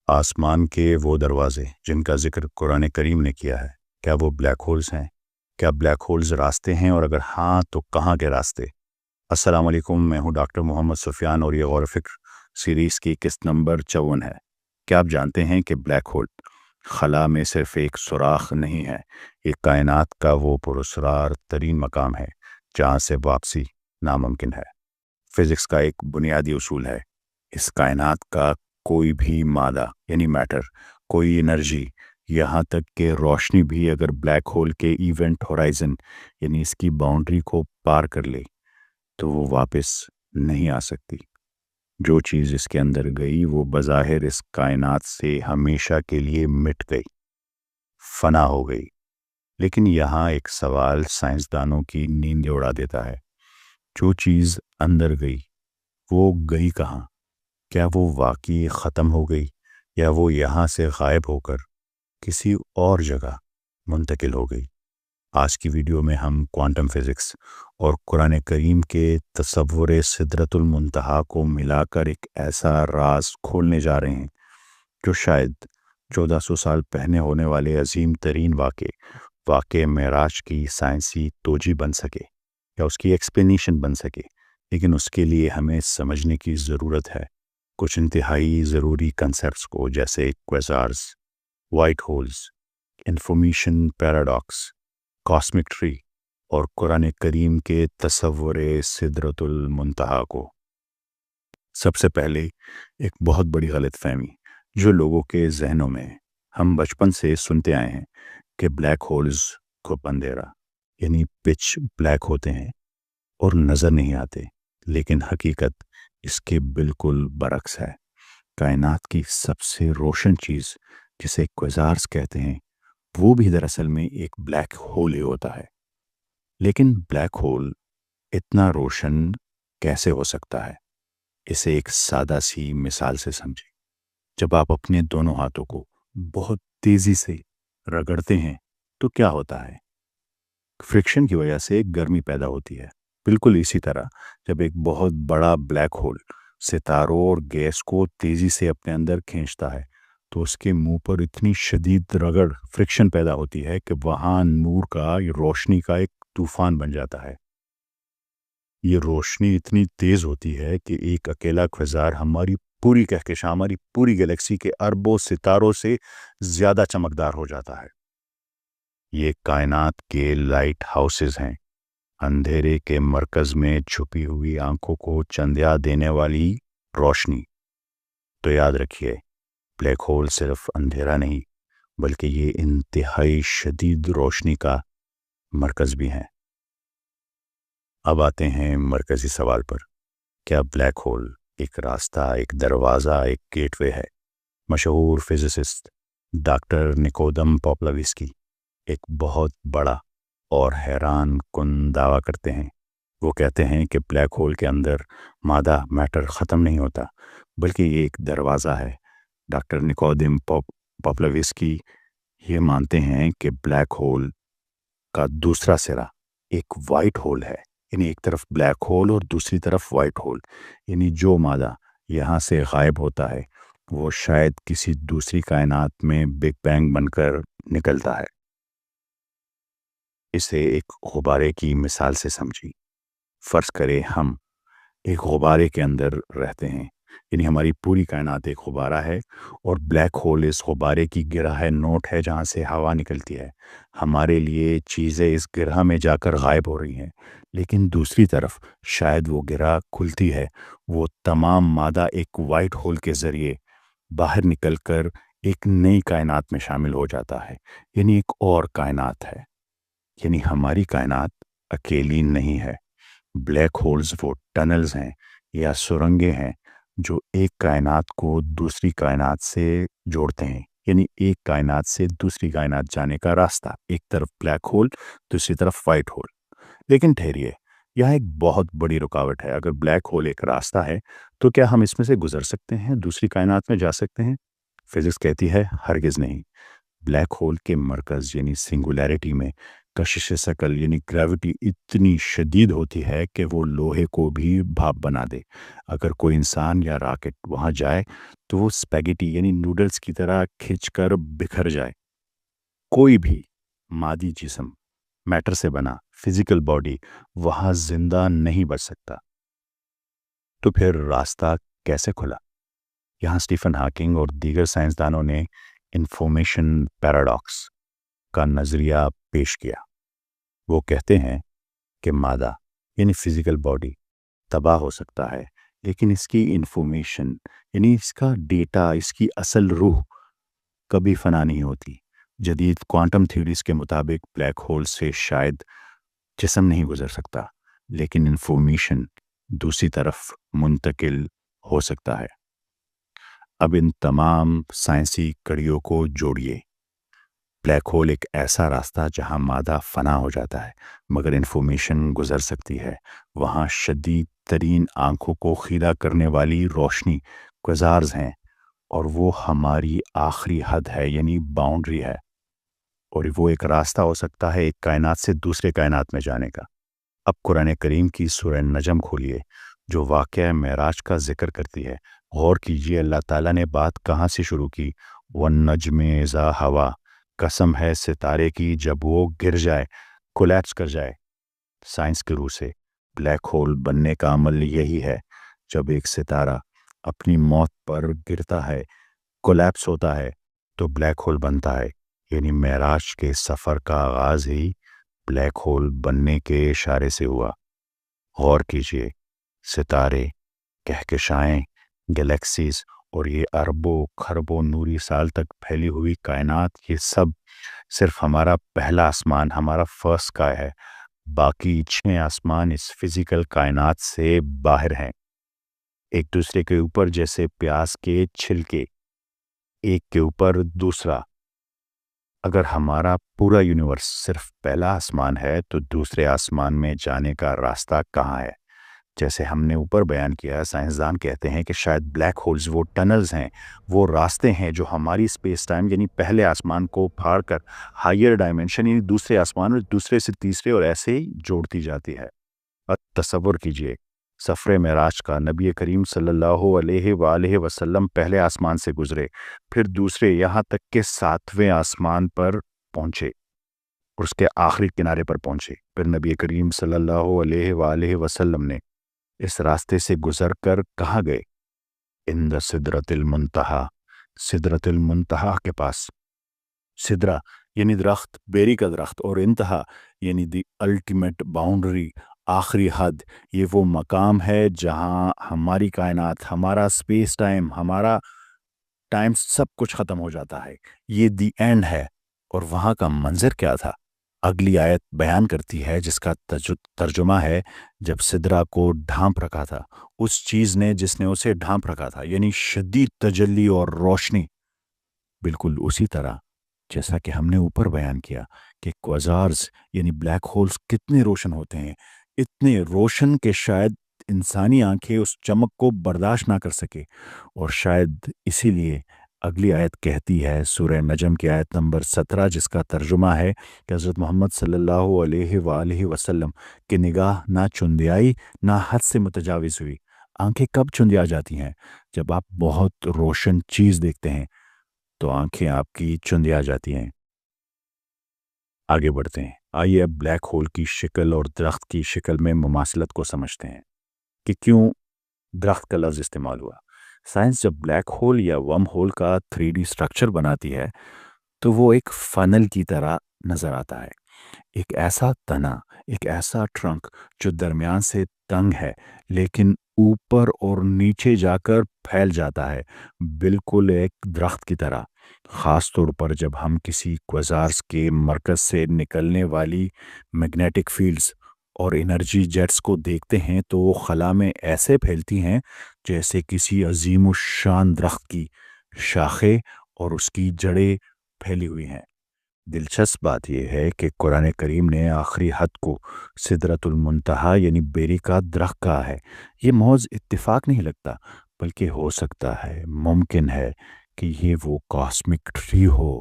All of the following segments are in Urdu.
آسمان کے وہ دروازے جن کا ذکر قرآن کریم نے کیا ہے، کیا وہ بلیک ہولز ہیں؟ کیا بلیک ہولز راستے ہیں، اور اگر ہاں تو کہاں کے راستے؟ السلام علیکم، میں ہوں ڈاکٹر محمد سفیان، اور یہ غور و فکر سیریز کی قسط نمبر 54 ہے۔ کیا آپ جانتے ہیں کہ بلیک ہول خلا میں صرف ایک سوراخ نہیں ہے، یہ کائنات کا وہ پراسرار ترین مقام ہے جہاں سے واپسی ناممکن ہے۔ فزکس کا ایک بنیادی اصول ہے، اس کائنات کا کوئی بھی مادہ یعنی میٹر، کوئی انرجی، یہاں تک کہ روشنی بھی اگر بلیک ہول کے ایونٹ ہورائزن یعنی اس کی باؤنڈری کو پار کر لے تو وہ واپس نہیں آ سکتی۔ جو چیز اس کے اندر گئی وہ بظاہر اس کائنات سے ہمیشہ کے لیے مٹ گئی، فنا ہو گئی۔ لیکن یہاں ایک سوال سائنسدانوں کی نیند اڑا دیتا ہے، جو چیز اندر گئی وہ گئی کہاں؟ کیا وہ واقعی ختم ہو گئی، یا وہ یہاں سے غائب ہو کر کسی اور جگہ منتقل ہو گئی؟ آج کی ویڈیو میں ہم کوانٹم فزکس اور قرآن کریم کے تصور سدرۃ المنتہا کو ملا کر ایک ایسا راز کھولنے جا رہے ہیں جو شاید 1400 سال پہلے ہونے والے عظیم ترین واقع معراج کی سائنسی توجیہ بن سکے، یا اس کی ایکسپلینیشن بن سکے۔ لیکن اس کے لیے ہمیں سمجھنے کی ضرورت ہے کچھ انتہائی ضروری کنسیپٹس کو، جیسے quasars, white holes, information paradox, cosmic tree, اور قرآن کریم کے تصور سدرۃ المنتہا کو۔ سب سے پہلے ایک بہت بڑی غلط فہمی جو لوگوں کے ذہنوں میں ہے، ہم بچپن سے سنتے آئے ہیں کہ بلیک ہولز کو اندھیرا یعنی پچ بلیک ہوتے ہیں اور نظر نہیں آتے، لیکن حقیقت اس کے بالکل برعکس ہے۔ کائنات کی سب سے روشن چیز جسے کویزارز کہتے ہیں وہ بھی دراصل میں ایک بلیک ہول ہی ہوتا ہے۔ لیکن بلیک ہول اتنا روشن کیسے ہو سکتا ہے؟ اسے ایک سادہ سی مثال سے سمجھیں۔ جب آپ اپنے دونوں ہاتھوں کو بہت تیزی سے رگڑتے ہیں تو کیا ہوتا ہے؟ فرکشن کی وجہ سے گرمی پیدا ہوتی ہے۔ بالکل اسی طرح جب ایک بہت بڑا بلیک ہول ستاروں اور گیس کو تیزی سے اپنے اندر کھینچتا ہے تو اس کے منہ پر اتنی شدید رگڑ فرکشن پیدا ہوتی ہے کہ وہاں نور کا، روشنی کا ایک طوفان بن جاتا ہے۔ یہ روشنی اتنی تیز ہوتی ہے کہ ایک اکیلا کویزار ہماری پوری کہکشاں، ہماری پوری گلیکسی کے اربوں ستاروں سے زیادہ چمکدار ہو جاتا ہے۔ یہ کائنات کے لائٹ ہاؤسز ہیں، اندھیرے کے مرکز میں چھپی ہوئی آنکھوں کو چندیا دینے والی روشنی۔ تو یاد رکھیے، بلیک ہول صرف اندھیرا نہیں بلکہ یہ انتہائی شدید روشنی کا مرکز بھی ہے۔ اب آتے ہیں مرکزی سوال پر، کیا بلیک ہول ایک راستہ، ایک دروازہ، ایک گیٹ وے ہے؟ مشہور فزسسٹ ڈاکٹر نیکودم پاپلاوسکی ایک بہت بڑا اور حیران کن دعویٰ کرتے ہیں۔ وہ کہتے ہیں کہ بلیک ہول کے اندر مادہ، میٹر ختم نہیں ہوتا بلکہ یہ ایک دروازہ ہے۔ ڈاکٹر نیکودم پاپلاوسکی یہ مانتے ہیں کہ بلیک ہول کا دوسرا سرا ایک وائٹ ہول ہے، یعنی ایک طرف بلیک ہول اور دوسری طرف وائٹ ہول، یعنی جو مادہ یہاں سے غائب ہوتا ہے وہ شاید کسی دوسری کائنات میں بگ بینگ بن کر نکلتا ہے۔ اسے ایک غبارے کی مثال سے سمجھی۔ فرض کرے ہم ایک غبارے کے اندر رہتے ہیں، یعنی ہماری پوری کائنات ایک غبارہ ہے اور بلیک ہول اس غبارے کی گرہ نوٹ ہے جہاں سے ہوا نکلتی ہے۔ ہمارے لیے چیزیں اس گرہ میں جا کر غائب ہو رہی ہیں، لیکن دوسری طرف شاید وہ گرہ کھلتی ہے، وہ تمام مادہ ایک وائٹ ہول کے ذریعے باہر نکل کر ایک نئی کائنات میں شامل ہو جاتا ہے، یعنی ایک اور کائنات ہے۔ یعنی ہماری کائنات اکیلی نہیں ہے۔ بلیک ہولز وہ ٹنلز ہیں یا سرنگیں ہیں جو ایک کائنات کو دوسری کائنات سے جوڑتے ہیں، یعنی ایک کائنات سے دوسری کائنات جانے کا راستہ، ایک طرف بلیک ہول، دوسری طرف وائٹ ہول۔ لیکن ٹھہریے، یہاں ایک بہت بڑی رکاوٹ ہے۔ اگر بلیک ہول ایک راستہ ہے تو کیا ہم اس میں سے گزر سکتے ہیں، دوسری کائنات میں جا سکتے ہیں؟ فزکس کہتی ہے ہرگز نہیں۔ بلیک ہول کے مرکز یعنی سنگولیرٹی میں کشش ثقل یعنی گریوٹی اتنی شدید ہوتی ہے کہ وہ لوہے کو بھی بھاپ بنا دے۔ اگر کوئی انسان یا راکٹ وہاں جائے تو وہ اسپیگیٹی یعنی نوڈلز کی طرح کھنچ کر بکھر جائے۔ کوئی بھی مادی جسم، میٹر سے بنا فزیکل باڈی وہاں زندہ نہیں بچ سکتا۔ تو پھر راستہ کیسے کھلا؟ یہاں اسٹیفن ہاکنگ اور دیگر سائنسدانوں نے انفارمیشن پیراڈاکس کا نظریہ پیش کیا۔ وہ کہتے ہیں کہ مادہ یعنی فزیکل باڈی تباہ ہو سکتا ہے، لیکن اس کی انفارمیشن یعنی اس کا ڈیٹا، اس کی اصل روح کبھی فنا نہیں ہوتی۔ جدید کوانٹم تھیوریز کے مطابق بلیک ہول سے شاید جسم نہیں گزر سکتا، لیکن انفارمیشن دوسری طرف منتقل ہو سکتا ہے۔ اب ان تمام سائنسی کڑیوں کو جوڑیے۔ بلیک ہول ایک ایسا راستہ جہاں مادہ فنا ہو جاتا ہے مگر انفارمیشن گزر سکتی ہے۔ وہاں شدید ترین آنکھوں کو خیرہ کرنے والی روشنی کوزارز ہیں، اور وہ ہماری آخری حد ہے یعنی باؤنڈری ہے، اور وہ ایک راستہ ہو سکتا ہے ایک کائنات سے دوسرے کائنات میں جانے کا۔ اب قرآن کریم کی سورہ نجم کھولیے جو واقعہ معراج کا ذکر کرتی ہے۔ غور کیجیے اللہ تعالیٰ نے بات کہاں سے شروع کی۔ وَالنَّجْمِ اِذَا ہوا، قسم ہے ستارے کی جب وہ گر جائے، کولیپس کر جائے۔ سائنس کے روح سے بلیک ہول بننے کا عمل یہی ہے۔ جب ایک ستارہ اپنی موت پر گرتا ہے، کولیپس ہوتا ہے، تو بلیک ہول بنتا ہے، یعنی معراج کے سفر کا آغاز ہی بلیک ہول بننے کے اشارے سے ہوا۔ غور کیجیے، ستارے، کہکشائیں، گلیکسیز اور یہ اربوں کھربوں نوری سال تک پھیلی ہوئی کائنات، یہ سب صرف ہمارا پہلا آسمان، ہمارا فرسٹ اسکائی ہے۔ باقی 6 آسمان اس فزیکل کائنات سے باہر ہیں، ایک دوسرے کے اوپر جیسے پیاز کے چھلکے، ایک کے اوپر دوسرا۔ اگر ہمارا پورا یونیورس صرف پہلا آسمان ہے تو دوسرے آسمان میں جانے کا راستہ کہاں ہے؟ جیسے ہم نے اوپر بیان کیا، سائنسدان کہتے ہیں کہ شاید بلیک ہولز وہ ٹنلز ہیں، وہ راستے ہیں جو ہماری اسپیس ٹائم یعنی پہلے آسمان کو پھاڑ کر ہائیر ڈائمنشن یعنی دوسرے آسمان اور دوسرے سے تیسرے اور ایسے ہی جوڑتی جاتی ہے۔ اب تصور کیجئے سفر معراج کا، نبی کریم صلی اللہ علیہ وآلہ وسلم پہلے آسمان سے گزرے، پھر دوسرے، یہاں تک کہ 7ویں آسمان پر پہنچے اور اس کے آخری کنارے پر پہنچے۔ پھر نبی کریم صلی اللہ علیہ وآلہ وسلم نے اس راستے سے گزر کر کہاں گئے؟ عند سدرۃ المنتہا، سدرۃ المنتہا کے پاس۔ سدرہ یعنی درخت، بیری کا درخت، اور انتہا یعنی دی الٹیمیٹ باؤنڈری، آخری حد۔ یہ وہ مقام ہے جہاں ہماری کائنات، ہمارا اسپیس ٹائم، ہمارا ٹائم سب کچھ ختم ہو جاتا ہے۔ یہ دی اینڈ ہے۔ اور وہاں کا منظر کیا تھا؟ اگلی آیت بیان کرتی ہے، جس کا ترجمہ ہے جب سدرہ کو ڈھانپ رکھا تھا اس چیز نے جس نے اسے ڈھانپ رکھا تھا، یعنی شدید تجلی اور روشنی، بالکل اسی طرح جیسا کہ ہم نے اوپر بیان کیا کہ کوازارز یعنی بلیک ہولز کتنے روشن ہوتے ہیں، اتنے روشن کہ شاید انسانی آنکھیں اس چمک کو برداشت نہ کر سکے۔ اور شاید اسی لیے اگلی آیت کہتی ہے، سورہ نجم کی آیت نمبر 17، جس کا ترجمہ ہے کہ حضرت محمد صلی اللہ علیہ وآلہ وسلم کی نگاہ نہ چندیائی نہ حد سے متجاوز ہوئی۔ آنکھیں کب چندیا جاتی ہیں؟ جب آپ بہت روشن چیز دیکھتے ہیں تو آنکھیں آپ کی چندیا جاتی ہیں۔ آگے بڑھتے ہیں، آئیے اب بلیک ہول کی شکل اور درخت کی شکل میں مماثلت کو سمجھتے ہیں کہ کیوں درخت کا لفظ استعمال ہوا۔ سائنس جب بلیک ہول یا ورم ہول کا 3D سٹرکچر بناتی ہے تو وہ ایک فنل کی طرح نظر آتا ہے، ایک ایسا تنا، ایک ایسا ٹرنک جو درمیان سے تنگ ہے لیکن اوپر اور نیچے جا کر پھیل جاتا ہے، بالکل ایک درخت کی طرح۔ خاص طور پر جب ہم کسی کوازارز کے مرکز سے نکلنے والی میگنیٹک فیلڈز اور انرجی جیٹس کو دیکھتے ہیں تو وہ خلا میں ایسے پھیلتی ہیں جیسے کسی عظیم الشان درخت کی شاخیں اور اس کی جڑیں پھیلی ہوئی ہیں۔ دلچسپ بات یہ ہے کہ قرآن کریم نے آخری حد کو سدرۃ المنتہا یعنی بیری کا درخت کہا ہے۔ یہ محض اتفاق نہیں لگتا، بلکہ ہو سکتا ہے، ممکن ہے کہ یہ وہ کاسمک ٹری ہو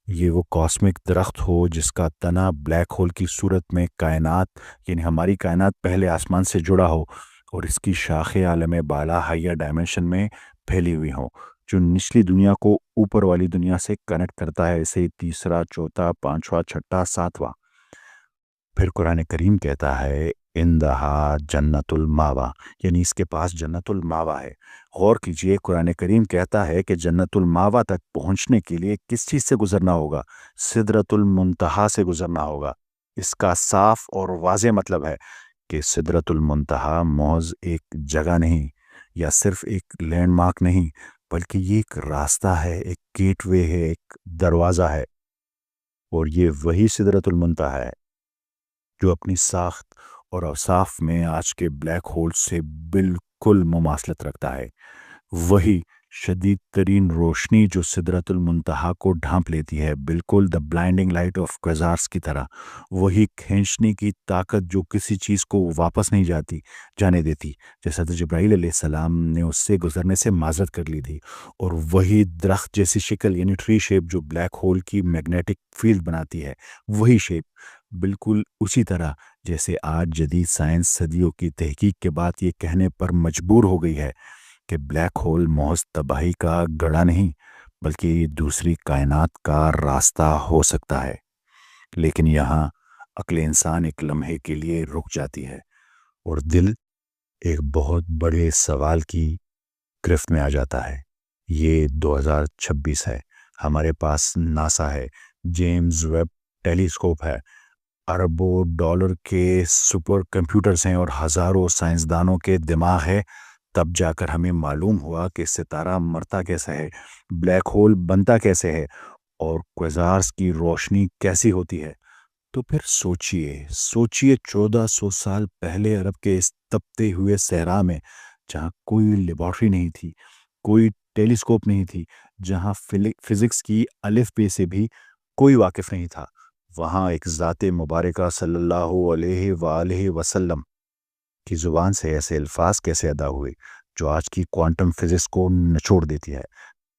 یہ وہ کاسمک درخت ہو جس کا تنا بلیک ہول کی صورت میں کائنات یعنی ہماری کائنات پہلے آسمان سے جڑا ہو، اور اس کی شاخیں عالم بالا ہائر ڈائمینشن میں پھیلی ہوئی ہوں، جو نچلی دنیا کو اوپر والی دنیا سے کنیکٹ کرتا ہے، اسے تیسرا، چوتھا، پانچواں، چھٹا، ساتواں۔ پھر قرآن کریم کہتا ہے اندہا جنت الماوا، یعنی اس کے پاس جنت الماوا ہے۔ غور کیجئے، قرآن کریم کہتا ہے کہ جنت الماوا تک پہنچنے کے لیے کس چیز سے گزرنا ہوگا؟ سدرۃ المنتہا سے گزرنا ہوگا۔ اس کا صاف اور واضح مطلب ہے کہ سدرۃ المنتہا محض ایک جگہ نہیں، یا صرف ایک لینڈ مارک نہیں، بلکہ یہ ایک راستہ ہے، ایک گیٹ وے ہے، ایک دروازہ ہے۔ اور یہ وہی سدرۃ المنتہا ہے جو اپنی ساخت اور اوصاف میں آج کے بلیک ہول سے بالکل مماثلت رکھتا ہے۔ وہی شدید ترین روشنی جو سدرۃ المنتہا کو ڈھانپ لیتی ہے، بالکل دا بلائنڈنگ لائٹ آف کوزارس کی طرح۔ وہی کھینچنے کی طاقت جو کسی چیز کو واپس نہیں جانے دیتی، جیسا حضرت جبرائیل علیہ السلام نے اس سے گزرنے سے معذرت کر لی تھی۔ اور وہی درخت جیسی شکل یعنی ٹری شیپ جو بلیک ہول کی میگنیٹک فیلڈ بناتی ہے، وہی شیپ بالکل اسی طرح جیسے آج جدید سائنس صدیوں کی تحقیق کے بعد یہ کہنے پر مجبور ہو گئی ہے کہ بلیک ہول محض تباہی کا گڑھا نہیں، بلکہ یہ دوسری کائنات کا راستہ ہو سکتا ہے۔ لیکن یہاں عقل انسان ایک لمحے کے لیے رک جاتی ہے، اور دل ایک بہت بڑے سوال کی گرفت میں آ جاتا ہے۔ یہ 2026 ہے، ہمارے پاس ناسا ہے، جیمز ویب ٹیلیسکوپ ہے، اربوں ڈالر کے سپر کمپیوٹرز ہیں، اور ہزاروں سائنسدانوں کے دماغ ہے۔ تب جا کر ہمیں معلوم ہوا کہ ستارہ مرتا کیسے ہے، بلیک ہول بنتا کیسے ہے، اور کوئزارس کی روشنی کیسی ہوتی ہے۔ تو پھر سوچئے 1400 سال پہلے عرب کے اس تپتے ہوئے صحرا میں، جہاں کوئی لیبارٹری نہیں تھی، کوئی ٹیلیسکوپ نہیں تھی، جہاں فزکس کی الف بے سے بھی کوئی واقف نہیں تھا، وہاں ایک ذات مبارکہ صلی اللہ علیہ وآلہ وسلم کی زبان سے ایسے الفاظ کیسے ادا ہوئے جو آج کی کوانٹم فزکس کو نچوڑ دیتی ہے۔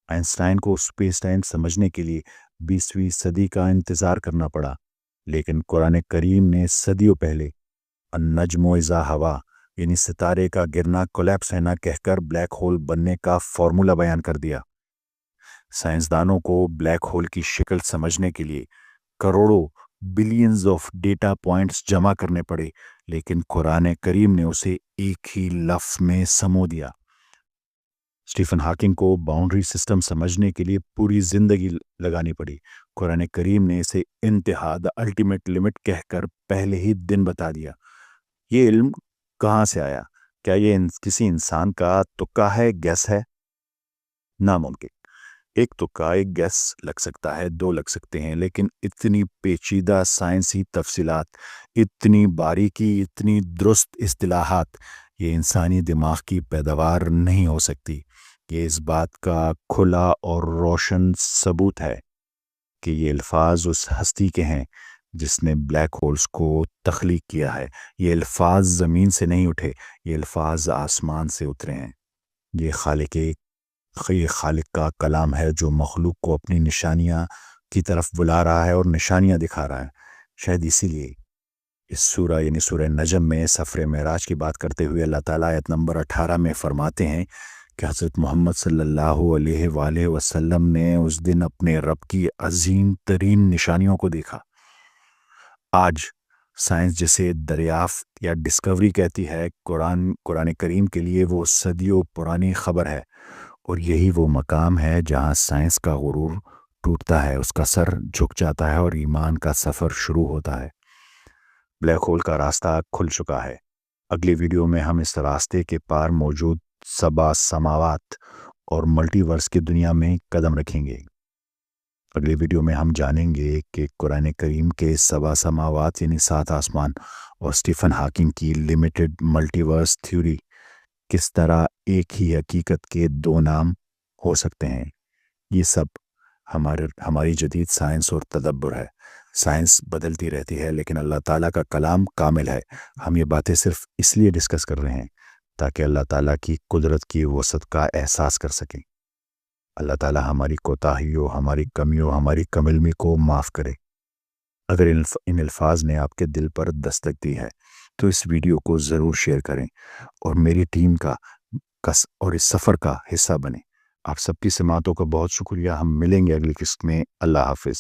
آئنسٹائن کو اسپیس ٹائم سمجھنے کے لیے 20ویں صدی کا انتظار کرنا پڑا، لیکن قرآن کریم نے صدیوں پہلے النجم اذا ہوا، یعنی ستارے کا گرنا کولیپس ہے نہ کہہ کر بلیک ہول بننے کا فارمولا بیان کر دیا۔ سائنسدانوں کو بلیک ہول کی شکل سمجھنے کے لیے کروڑوں بلینز آف ڈیٹا پوائنٹس جمع کرنے پڑے، لیکن قرآن کریم نے اسے ایک ہی لفظ میں سمو دیا۔ اسٹیفن ہاکنگ کو باؤنڈری سسٹم سمجھنے کے لیے پوری زندگی لگانی پڑی، قرآن کریم نے اسے انتہا دا الٹیمیٹ لمٹ کہہ کر پہلے ہی دن بتا دیا۔ یہ علم کہاں سے آیا؟ کیا یہ کسی انسان کا تکا ہے، گیس ہے؟ ناممکن۔ ایک تکا، ایک گیس لگ سکتا ہے، دو لگ سکتے ہیں، لیکن اتنی پیچیدہ سائنسی تفصیلات، اتنی باریکی، اتنی درست اصطلاحات، یہ انسانی دماغ کی پیداوار نہیں ہو سکتی۔ یہ اس بات کا کھلا اور روشن ثبوت ہے کہ یہ الفاظ اس ہستی کے ہیں جس نے بلیک ہولز کو تخلیق کیا ہے۔ یہ الفاظ زمین سے نہیں اٹھے، یہ الفاظ آسمان سے اترے ہیں۔ یہ خالق کا کلام ہے جو مخلوق کو اپنی نشانیاں کی طرف بلا رہا ہے اور نشانیاں دکھا رہا ہے۔ شاید اسی لیے اس سورہ یعنی سورہ نجم میں سفر معراج کی بات کرتے ہوئے اللہ تعالیٰ آیت نمبر 18 میں فرماتے ہیں کہ حضرت محمد صلی اللہ علیہ وآلہ وسلم نے اس دن اپنے رب کی عظیم ترین نشانیوں کو دیکھا۔ آج سائنس جسے دریافت یا ڈسکوری کہتی ہے، قرآن کریم کے لیے وہ صدیوں پرانی خبر ہے، اور یہی وہ مقام ہے جہاں سائنس کا غرور ٹوٹتا ہے، اس کا سر جھک جاتا ہے اور ایمان کا سفر شروع ہوتا ہے۔ بلیک ہول کا راستہ کھل چکا ہے۔ اگلی ویڈیو میں ہم اس راستے کے پار موجود 7 سماوات اور ملٹی ورس کی دنیا میں قدم رکھیں گے۔ اگلی ویڈیو میں ہم جانیں گے کہ قرآن کریم کے 7 سماوات یعنی 7 آسمان اور اسٹیفن ہاکنگ کی لمیٹڈ ملٹی ورس تھیوری کس طرح ایک ہی حقیقت کے 2 نام ہو سکتے ہیں۔ یہ سب ہماری جدید سائنس اور تدبر ہے۔ سائنس بدلتی رہتی ہے، لیکن اللہ تعالیٰ کا کلام کامل ہے۔ ہم یہ باتیں صرف اس لیے ڈسکس کر رہے ہیں تاکہ اللہ تعالیٰ کی قدرت کی وسعت کا احساس کر سکیں۔ اللہ تعالی ہماری کوتاہیوں، ہماری کمیوں، ہماری کم علمی کو معاف کرے۔ اگر ان الفاظ نے آپ کے دل پر دستک دی ہے تو اس ویڈیو کو ضرور شیئر کریں اور میری ٹیم کا اور اس سفر کا حصہ بنیں۔ آپ سب کی سماعتوں کا بہت شکریہ۔ ہم ملیں گے اگلی قسط میں۔ اللہ حافظ۔